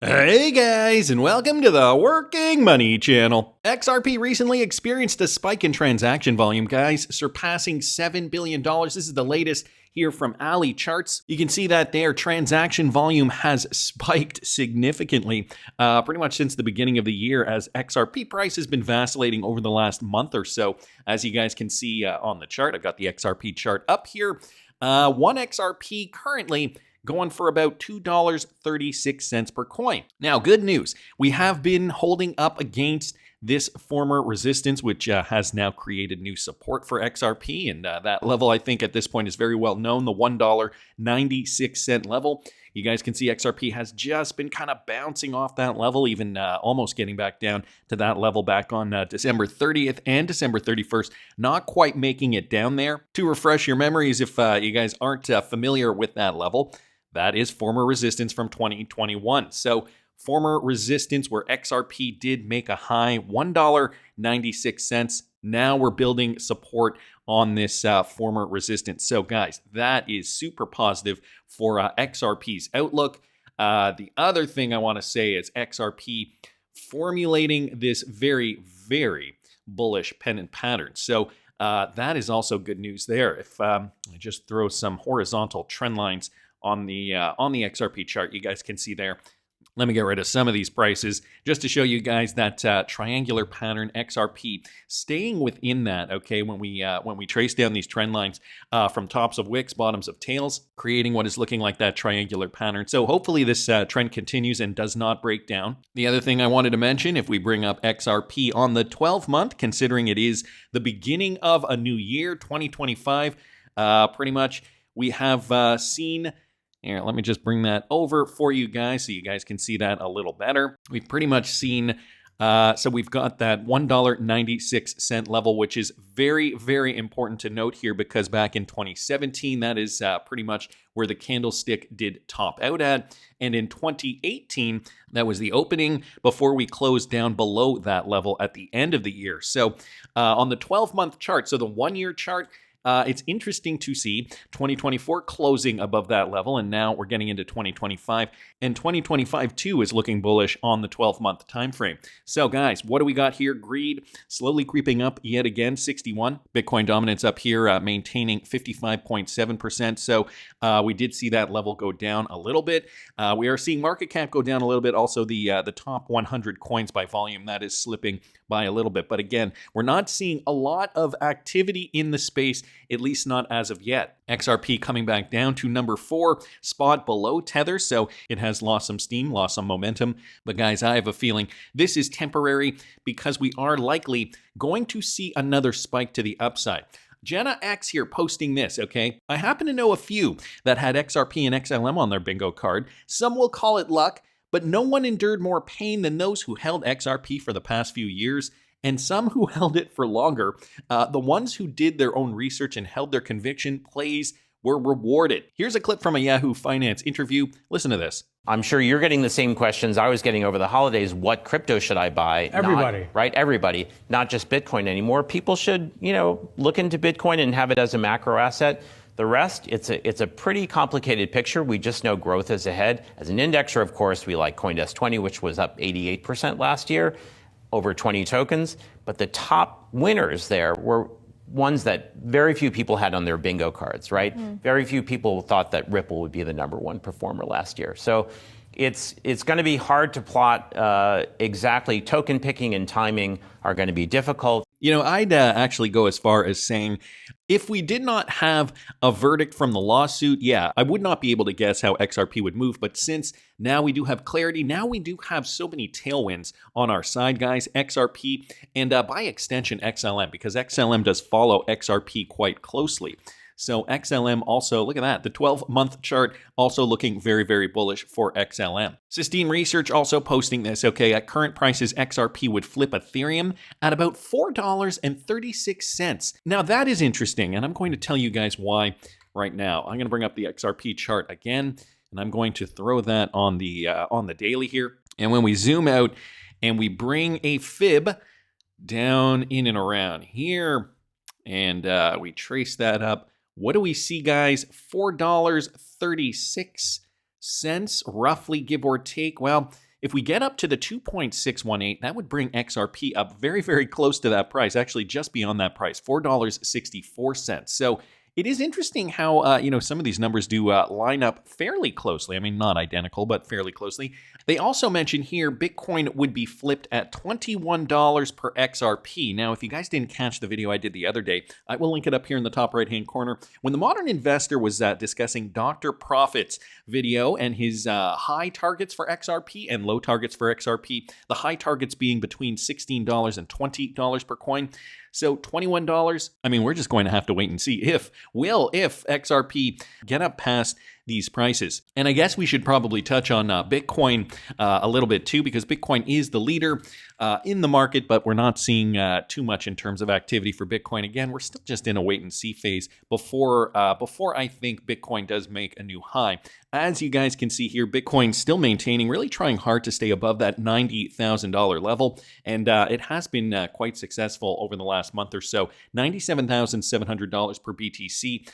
Hey guys, and welcome to the Working Money Channel. XRP recently experienced a spike in transaction volume, guys, surpassing $7 billion. This is the latest here from Ali Charts. You can see that their transaction volume has spiked significantly pretty much since the beginning of the year, as XRP price has been vacillating over the last month or so. As you guys can see on the chart, I've got the XRP chart up here. One XRP currently going for about $2.36 per coin. Now, good news. We have been holding up against this former resistance, which has now created new support for XRP. And that level, I think, at this point is very well known, the $1.96 level. You guys can see XRP has just been kind of bouncing off that level, even almost getting back down to that level back on December 30th and December 31st. Not quite making it down there. To refresh your memories, if you guys aren't familiar with that level, that is former resistance from 2021. So former resistance where XRP did make a high, $1.96. Now we're building support on this former resistance. So guys, that is super positive for XRP's outlook. The other thing I want to say is XRP formulating this very, very bullish pennant pattern. So that is also good news there. If I just throw some horizontal trend lines on the XRP chart, you guys can see there. Let me get rid of some of these prices just to show you guys that triangular pattern XRP staying within that. Okay, when we trace down these trend lines from tops of wicks, bottoms of tails, creating what is looking like that triangular pattern. So hopefully this trend continues and does not break down. The other thing I wanted to mention, if we bring up XRP on the 12-month, considering it is the beginning of a new year, 2025, pretty much we have seen. Here, let me just bring that over for you guys so you guys can see that a little better. We've pretty much seen, so we've got that $1.96 level, which is very, very important to note here because back in 2017, that is pretty much where the candlestick did top out at. And in 2018, that was the opening before we closed down below that level at the end of the year. So on the 12-month chart, so the 1-year chart, it's interesting to see 2024 closing above that level, and now we're getting into 2025, and 2025 too is looking bullish on the 12-month time frame. So guys, what do we got here? Greed slowly creeping up yet again, 61. Bitcoin dominance up here, maintaining 55.7%. So we did see that level go down a little bit. We are seeing market cap go down a little bit. Also, the top 100 coins by volume, that is slipping by a little bit. But again, we're not seeing a lot of activity in the space, at least not as of yet. XRP coming back down to number 4 spot below Tether, so it has lost some steam, lost some momentum. But guys, I have a feeling this is temporary because we are likely going to see another spike to the upside. Jenna X here posting this, okay? I happen to know a few that had XRP and XLM on their bingo card. Some will call it luck, but no one endured more pain than those who held XRP for the past few years, and some who held it for longer. The ones who did their own research and held their conviction plays were rewarded. Here's a clip from a Yahoo Finance interview. Listen to this. I'm sure you're getting the same questions I was getting over the holidays. What crypto should I buy? Everybody. Right? Everybody. Not just Bitcoin anymore. People should, look into Bitcoin and have it as a macro asset. The rest, it's a pretty complicated picture. We just know growth is ahead. As an indexer, of course, we like CoinDesk 20, which was up 88% last year, over 20 tokens. But the top winners there were ones that very few people had on their bingo cards, right? Mm-hmm. Very few people thought that Ripple would be the number 1 performer last year. So it's going to be hard to plot exactly. Token picking and timing are going to be difficult. I'd actually go as far as saying if we did not have a verdict from the lawsuit, yeah, I would not be able to guess how XRP would move. But since now we do have clarity, now we do have so many tailwinds on our side, guys, XRP and by extension XLM, because XLM does follow XRP quite closely. So XLM also, look at that, the 12-month chart also looking very, very bullish for XLM. Sistine Research also posting this, okay, at current prices, XRP would flip Ethereum at about $4.36. Now that is interesting, and I'm going to tell you guys why right now. I'm going to bring up the XRP chart again, and I'm going to throw that on the daily here. And when we zoom out and we bring a fib down in and around here, and we trace that up, what do we see, guys? $4.36, roughly, give or take. Well, If we get up to the 2.618, that would bring XRP up very, very close to that price, actually just beyond that price, $4.64. So it is interesting how, some of these numbers do line up fairly closely. I mean, not identical, but fairly closely. They also mention here Bitcoin would be flipped at $21 per XRP. Now, if you guys didn't catch the video I did the other day, I will link it up here in the top right-hand corner. When the Modern Investor was discussing Dr. Profit's video and his high targets for XRP and low targets for XRP, the high targets being between $16 and $20 per coin. So $21, I mean, we're just going to have to wait and see if XRP get up past these prices. And I guess we should probably touch on Bitcoin a little bit too, because Bitcoin is the leader in the market, but we're not seeing too much in terms of activity for Bitcoin. Again, we're still just in a wait and see phase before I think Bitcoin does make a new high. As you guys can see here, Bitcoin still maintaining, really trying hard to stay above that $90,000 level. And it has been quite successful over the last month or so. $97,700 per BTC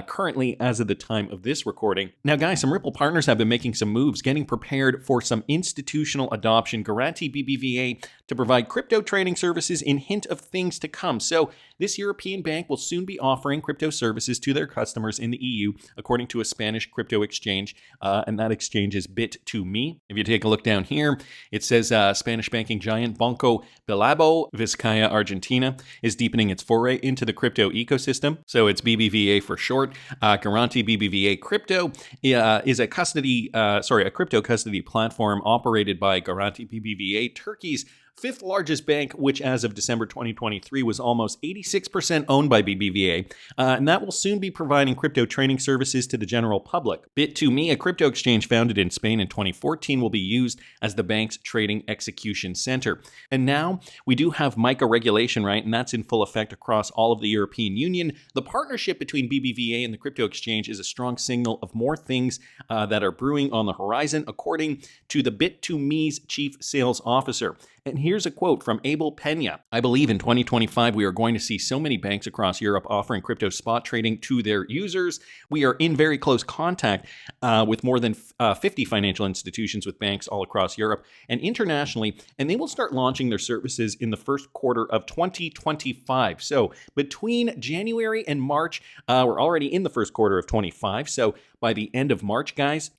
currently as of the time of this recording. Now, guys, some Ripple partners have been making some moves, getting prepared for some institutional adoption. Garanti BBVA to provide crypto trading services in hint of things to come. So this European bank will soon be offering crypto services to their customers in the EU, according to a Spanish crypto exchange, and that exchange is BITRUE. If you take a look down here, it says Spanish banking giant Banco Bilbao Vizcaya Argentina is deepening its foray into the crypto ecosystem. So it's BBVA for short. Garanti BBVA Crypto is a crypto custody platform operated by Garanti BBVA, Turkey's fifth largest bank, which as of December 2023 was almost 86% owned by BBVA, and that will soon be providing crypto trading services to the general public. BITRUE, a crypto exchange founded in Spain in 2014, will be used as the bank's trading execution center. And now we do have MiCA regulation, right? And that's in full effect across all of the European Union. The partnership between BBVA and the crypto exchange is a strong signal of more things that are brewing on the horizon, according to the BITRUE's chief sales officer. And here's a quote from Abel Pena. I believe in 2025, we are going to see so many banks across Europe offering crypto spot trading to their users. We are in very close contact with more than 50 financial institutions with banks all across Europe and internationally, and they will start launching their services in the first quarter of 2025. So between January and March, we're already in the first quarter of 25. So by the end of March, guys,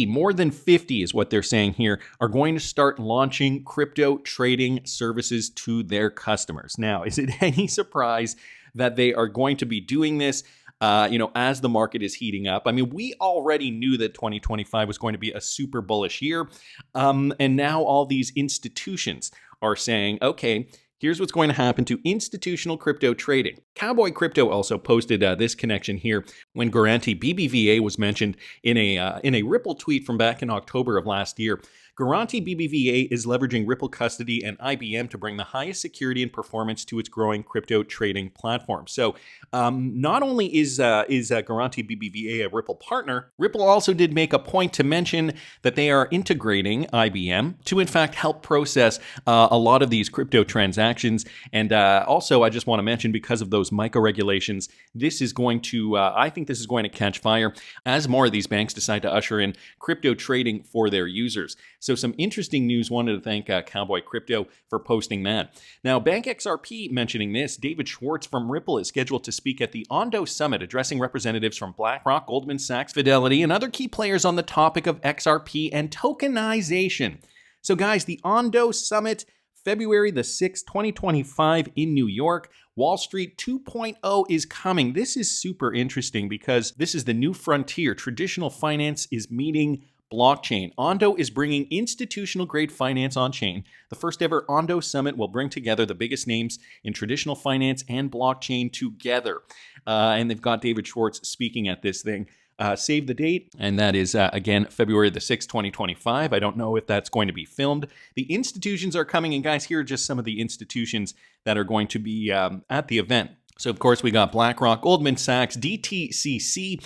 more than 50 is what they're saying here, are going to start launching crypto trading services to their customers. Now, is it any surprise that they are going to be doing this, as the market is heating up? I mean, we already knew that 2025 was going to be a super bullish year. And now all these institutions are saying, okay, here's what's going to happen to institutional crypto trading. Cowboy Crypto also posted this connection here when Garanti BBVA was mentioned in a Ripple tweet from back in October of last year. Garanti BBVA is leveraging Ripple custody and IBM to bring the highest security and performance to its growing crypto trading platform. So not only is Garanti BBVA a Ripple partner, Ripple also did make a point to mention that they are integrating IBM to in fact help process a lot of these crypto transactions. And also, I just want to mention, because of those MiCA regulations, this is going to, I think this is going to catch fire as more of these banks decide to usher in crypto trading for their users. So some interesting news. Wanted to thank Cowboy Crypto for posting that. Now, Bank XRP mentioning this, David Schwartz from Ripple is scheduled to speak at the Ando Summit, addressing representatives from BlackRock, Goldman Sachs, Fidelity, and other key players on the topic of XRP and tokenization. So guys, the Ando Summit, February the 6th, 2025 in New York. Wall Street 2.0 is coming. This is super interesting because this is the new frontier. Traditional finance is meeting blockchain. Ando is bringing institutional-grade finance on-chain. The first ever Ando Summit will bring together the biggest names in traditional finance and blockchain together. And they've got David Schwartz speaking at this thing. Save the date, and that is, again, February the 6th, 2025. I don't know if that's going to be filmed. The institutions are coming, and guys, here are just some of the institutions that are going to be at the event. So, of course, we got BlackRock, Goldman Sachs, DTCC,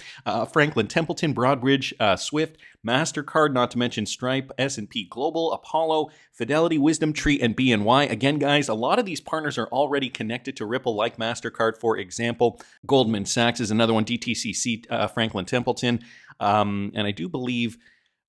Franklin Templeton, Broadridge, Swift, MasterCard, not to mention Stripe, S&P Global, Apollo, Fidelity, WisdomTree, and BNY. Again, guys, a lot of these partners are already connected to Ripple, like MasterCard, for example. Goldman Sachs is another one, DTCC, Franklin Templeton. And I do believe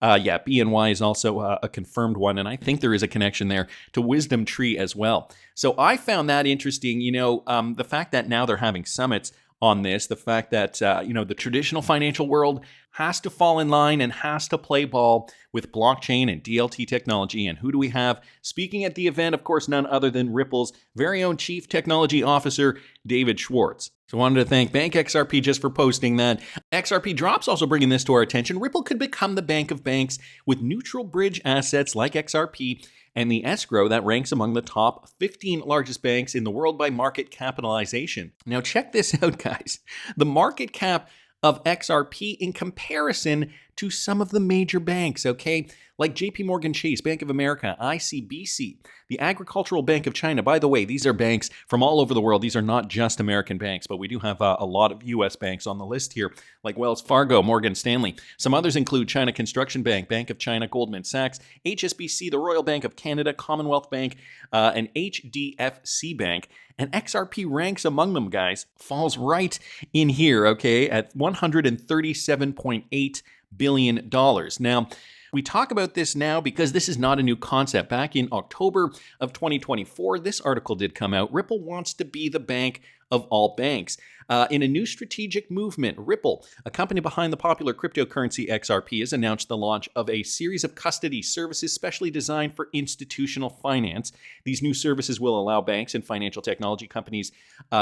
Yeah, BNY is also a confirmed one, and I think there is a connection there to Wisdom Tree as well. So I found that interesting. The fact that now they're having summits on this, the fact that the traditional financial world has to fall in line and has to play ball with blockchain and DLT technology. And who do we have speaking at the event? Of course, none other than Ripple's very own Chief Technology Officer, David Schwartz. So I wanted to thank Bank XRP just for posting that. XRP drops also bringing this to our attention. Ripple could become the bank of banks with neutral bridge assets like XRP and the escrow that ranks among the top 15 largest banks in the world by market capitalization. Now check this out, guys. The market cap of XRP in comparison to some of the major banks, okay? Like JP Morgan Chase, Bank of America, ICBC, the Agricultural Bank of China. By the way, these are banks from all over the world. These are not just American banks, but we do have a lot of U.S. banks on the list here, like Wells Fargo, Morgan Stanley. Some others include China Construction Bank, Bank of China, Goldman Sachs, HSBC, the Royal Bank of Canada, Commonwealth Bank, and HDFC Bank. And XRP ranks among them, guys, falls right in here, okay, at $137.8 billion. Now, we talk about this now because this is not a new concept. Back in October of 2024, this article did come out. Ripple wants to be the bank of all banks. In a new strategic movement, Ripple, a company behind the popular cryptocurrency XRP, has announced the launch of a series of custody services specially designed for institutional finance. These new services will allow banks and financial technology companies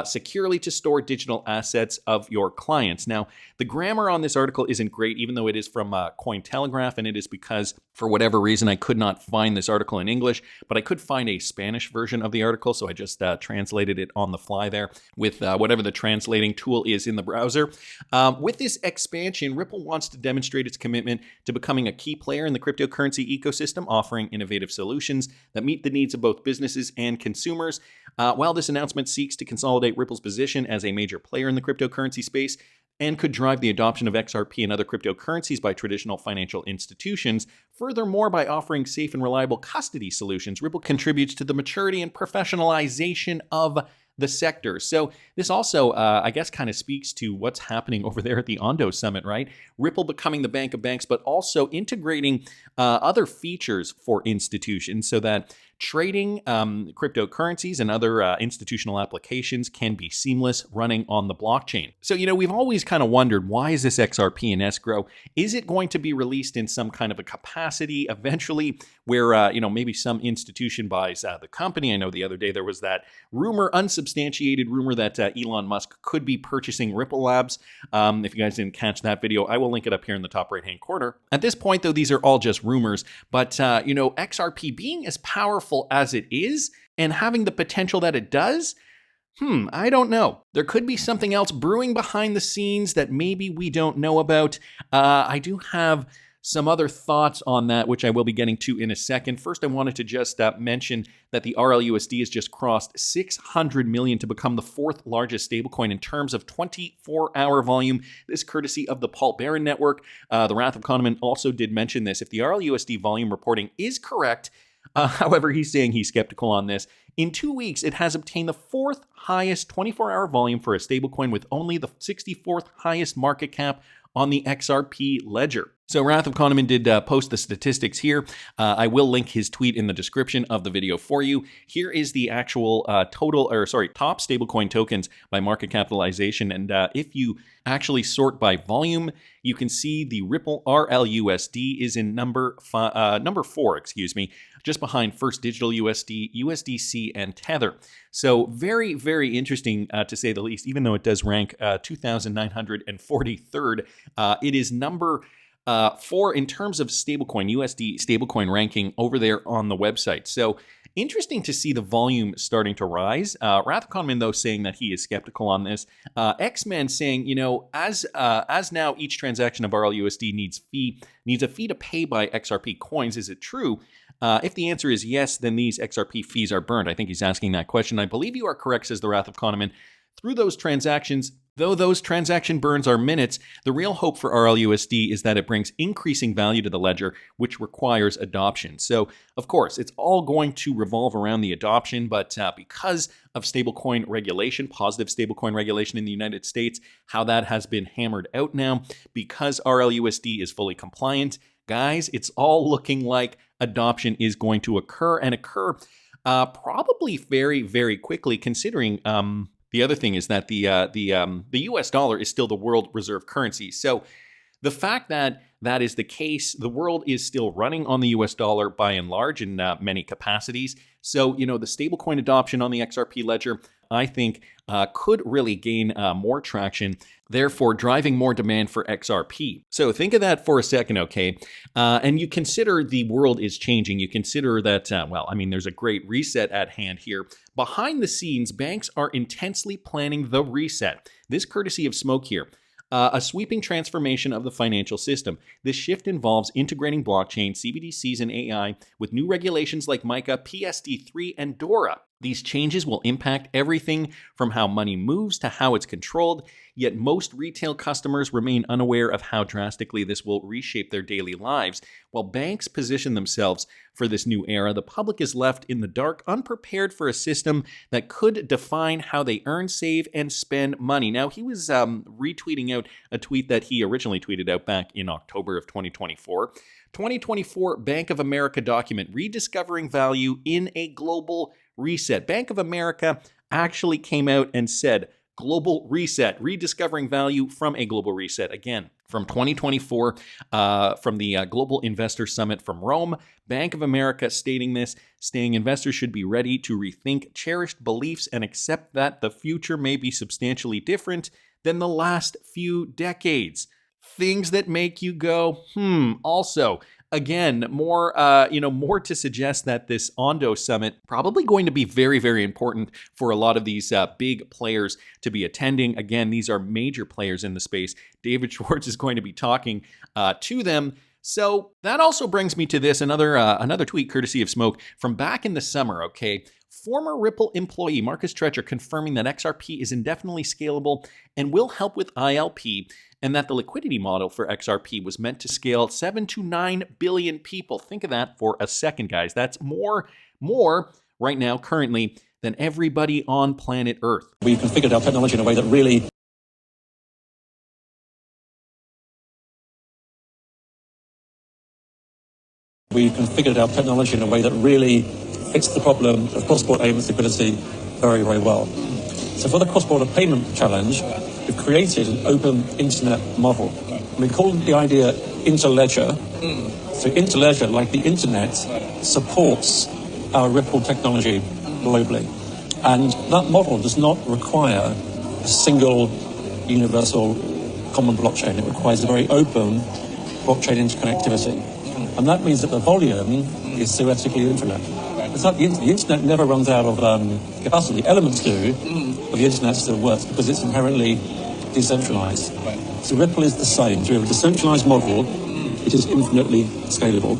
securely to store digital assets of your clients. Now, the grammar on this article isn't great, even though it is from Cointelegraph, and it is because, for whatever reason, I could not find this article in English, but I could find a Spanish version of the article, so I just translated it on the fly there with whatever the translating tool is in the browser. With this expansion, Ripple wants to demonstrate its commitment to becoming a key player in the cryptocurrency ecosystem, offering innovative solutions that meet the needs of both businesses and consumers. While this announcement seeks to consolidate Ripple's position as a major player in the cryptocurrency space, and could drive the adoption of XRP and other cryptocurrencies by traditional financial institutions. Furthermore, by offering safe and reliable custody solutions, Ripple contributes to the maturity and professionalization of the sector. So this also, I guess, kind of speaks to what's happening over there at the Ando Summit, right? Ripple becoming the bank of banks, but also integrating other features for institutions so that trading cryptocurrencies and other institutional applications can be seamless running on the blockchain. So, we've always kind of wondered, why is this XRP in escrow? Is it going to be released in some kind of a capacity eventually where, maybe some institution buys the company? I know the other day there was that rumor, unsubstantiated rumor that Elon Musk could be purchasing Ripple Labs. If you guys didn't catch that video, I will link it up here in the top right-hand corner. At this point, though, these are all just rumors, but, XRP being as powerful as it is and having the potential that it does, I don't know. There could be something else brewing behind the scenes that maybe we don't know about. I do have some other thoughts on that, which I will be getting to in a second. First, I wanted to just mention that the RLUSD has just crossed 600 million to become the fourth largest stablecoin in terms of 24-hour volume. This courtesy of the Paul Barron Network. The Wrath of Kahneman also did mention this. If the RLUSD volume reporting is correct, however, he's saying he's skeptical on this. In 2 weeks, it has obtained the fourth highest 24-hour volume for a stablecoin with only the 64th highest market cap on the XRP ledger. So Wrath of Kahneman did post the statistics here. I will link his tweet in the description of the video for you. Here is the actual top stablecoin tokens by market capitalization. And if you actually sort by volume, you can see the Ripple RLUSD is in number 4, just behind First Digital USD, USDC, and Tether. So very, very interesting to say the least, even though it does rank 2,943rd. It is number 4 in terms of stablecoin, USD stablecoin ranking over there on the website. So interesting to see the volume starting to rise. Wrath of Kahneman, though, saying that he is skeptical on this. X-Men saying, as now each transaction of RLUSD needs a fee to pay by XRP coins. Is it true? If the answer is yes, then these XRP fees are burned. I think he's asking that question. I believe you are correct, says the Wrath of Kahneman. Through those transactions, though those transaction burns are minutes, the real hope for RLUSD is that it brings increasing value to the ledger, which requires adoption. So, of course, it's all going to revolve around the adoption, but because of stablecoin regulation, positive stablecoin regulation in the United States, how that has been hammered out now, because RLUSD is fully compliant, guys, it's all looking like adoption is going to occur and occur probably very, very quickly, considering the other thing is that the US dollar is still the world reserve currency. So the fact that that is the case, the world is still running on the US dollar by and large in many capacities. So, the stablecoin adoption on the XRP ledger, I think, could really gain more traction, therefore driving more demand for XRP. So think of that for a second, okay? And you consider the world is changing. You consider that, there's a great reset at hand here. Behind the scenes, banks are intensely planning the reset. This courtesy of Smoke here. A sweeping transformation of the financial system. This shift involves integrating blockchain, CBDCs, and AI with new regulations like MiCA, PSD3, and DORA. These changes will impact everything from how money moves to how it's controlled, yet most retail customers remain unaware of how drastically this will reshape their daily lives. While banks position themselves for this new era, the public is left in the dark, unprepared for a system that could define how they earn, save, and spend money. Now, he was retweeting out a tweet that he originally tweeted out back in October of 2024. 2024 Bank of America document, Rediscovering Value in a Global Reset. Bank of America actually came out and said, global reset, rediscovering value from a global reset. Again, from 2024, from the Global Investor Summit from Rome, Bank of America stating this, saying investors should be ready to rethink cherished beliefs and accept that the future may be substantially different than the last few decades. Things that make you go, Also, again, more to suggest that this Ando Summit probably going to be very, very important for a lot of these big players to be attending. Again, these are major players in the space. David Schwartz is going to be talking to them. So that also brings me to this, another tweet courtesy of Smoke from back in the summer, okay? Former Ripple employee Marcus Treacher confirming that XRP is indefinitely scalable and will help with ILP, and that the liquidity model for XRP was meant to scale 7 to 9 billion people. Think of that for a second, guys. That's more right now, currently, than everybody on planet Earth. We've configured our technology in a way that really fits the problem of cross-border payment liquidity very, very well. So for the cross-border payment challenge, we've created an open internet model. We call the idea interledger. So interledger, like the internet, supports our Ripple technology globally. And that model does not require a single universal common blockchain. It requires a very open blockchain interconnectivity. And that means that the volume is theoretically infinite. It's like the internet never runs out of capacity. Elements do, but the internet still works because it's inherently decentralized. So Ripple is the same. So we have a decentralized model. It is infinitely scalable.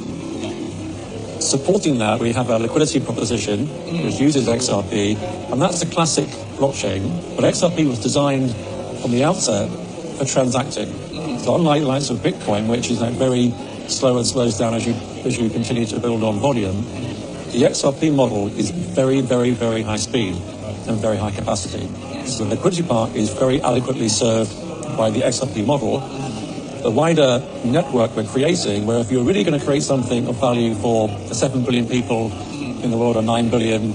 Supporting that, we have our liquidity proposition, which uses XRP, and that's a classic blockchain. But XRP was designed from the outset for transacting. So unlike the likes of Bitcoin, which is very slow and slows down as you continue to build on volume, the XRP model is very, very, very high speed and very high capacity. So the liquidity part is very adequately served by the XRP model. The wider network we're creating, where if you're really going to create something of value for the 7 billion people in the world or 9 billion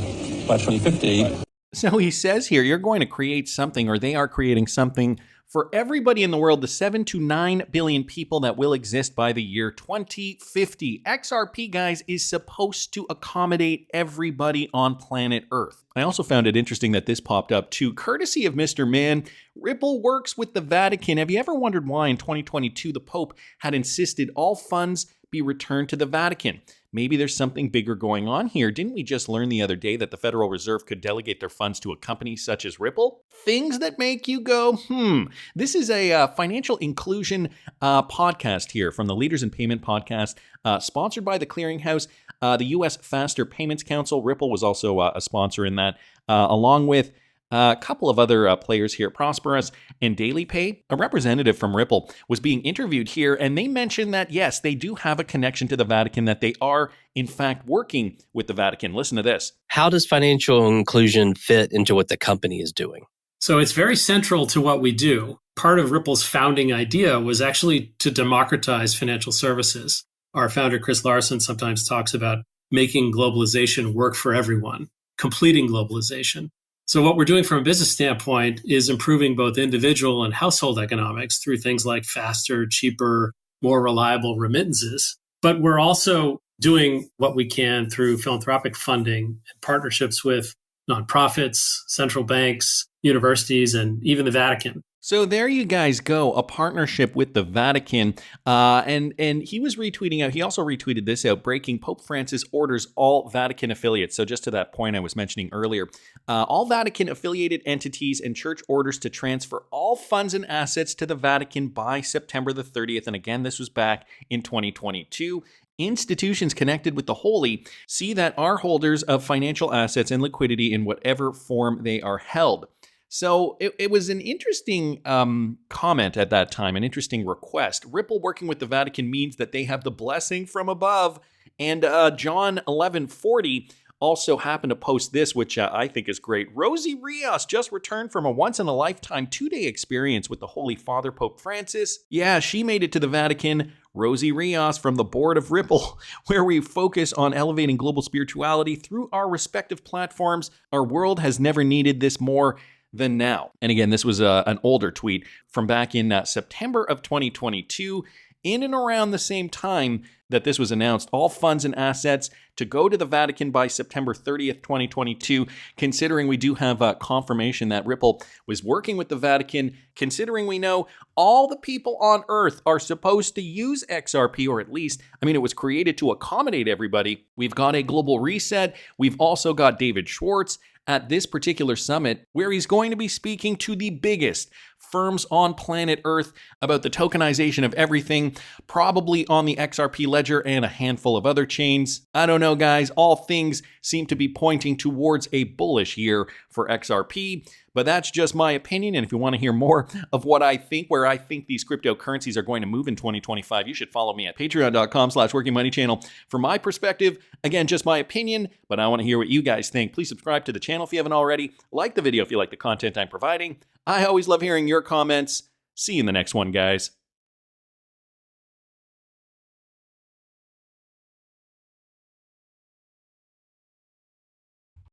by 2050. So he says here, you're going to create something, or they are creating something for everybody in the world, the 7 to 9 billion people that will exist by the year 2050. XRP, guys, is supposed to accommodate everybody on planet Earth. I also found it interesting that this popped up too, courtesy of Mr. Mann. Ripple works with the Vatican. Have you ever wondered why in 2022 the Pope had insisted all funds be returned to the Vatican? Maybe there's something bigger going on here. Didn't we just learn the other day that the Federal Reserve could delegate their funds to a company such as Ripple? Things that make you go, This is a financial inclusion podcast here from the Leaders in Payment podcast, sponsored by the Clearinghouse, the U.S. Faster Payments Council. Ripple was also a sponsor in that, along with a couple of other players here, Prosperous and Daily Pay. A representative from Ripple was being interviewed here, and they mentioned that, yes, they do have a connection to the Vatican, that they are, in fact, working with the Vatican. Listen to this. How does financial inclusion fit into what the company is doing? So it's very central to what we do. Part of Ripple's founding idea was actually to democratize financial services. Our founder, Chris Larson, sometimes talks about making globalization work for everyone, completing globalization. So what we're doing from a business standpoint is improving both individual and household economics through things like faster, cheaper, more reliable remittances. But we're also doing what we can through philanthropic funding and partnerships with nonprofits, central banks, universities, and even the Vatican. So there you guys go, a partnership with the Vatican. And he was retweeting out, he also retweeted this out, breaking Pope Francis orders all Vatican affiliates. So just to that point I was mentioning earlier, all Vatican affiliated entities and church orders to transfer all funds and assets to the Vatican by September the 30th. And again, this was back in 2022. Institutions connected with the Holy see that are holders of financial assets and liquidity in whatever form they are held. So it was an interesting comment at that time, an interesting request. Ripple working with the Vatican means that they have the blessing from above. And John 11:40 also happened to post this, which I think is great. Rosie Rios just returned from a once-in-a-lifetime 2-day experience with the Holy Father, Pope Francis. Yeah, she made it to the Vatican. Rosie Rios from the board of Ripple, where we focus on elevating global spirituality through our respective platforms. Our world has never needed this more than now. And again, this was an older tweet from back in September of 2022, in and around the same time that this was announced. All funds and assets to go to the Vatican by September 30th, 2022, considering we do have confirmation that Ripple was working with the Vatican, considering we know all the people on Earth are supposed to use XRP, or at least, it was created to accommodate everybody. We've got a global reset. We've also got David Schwartz at this particular summit, where he's going to be speaking to the biggest firms on planet Earth about the tokenization of everything, probably on the XRP ledger and a handful of other chains. I don't know, guys. All things seem to be pointing towards a bullish year for XRP, but that's just my opinion. And if you want to hear more of what I think, where I think these cryptocurrencies are going to move in 2025, you should follow me at patreon.com/workingmoneychannel. From my perspective, again, just my opinion, but I want to hear what you guys think. Please subscribe to the channel if you haven't already. Like the video if you like the content I'm providing. I always love hearing your comments. See you in the next one, guys.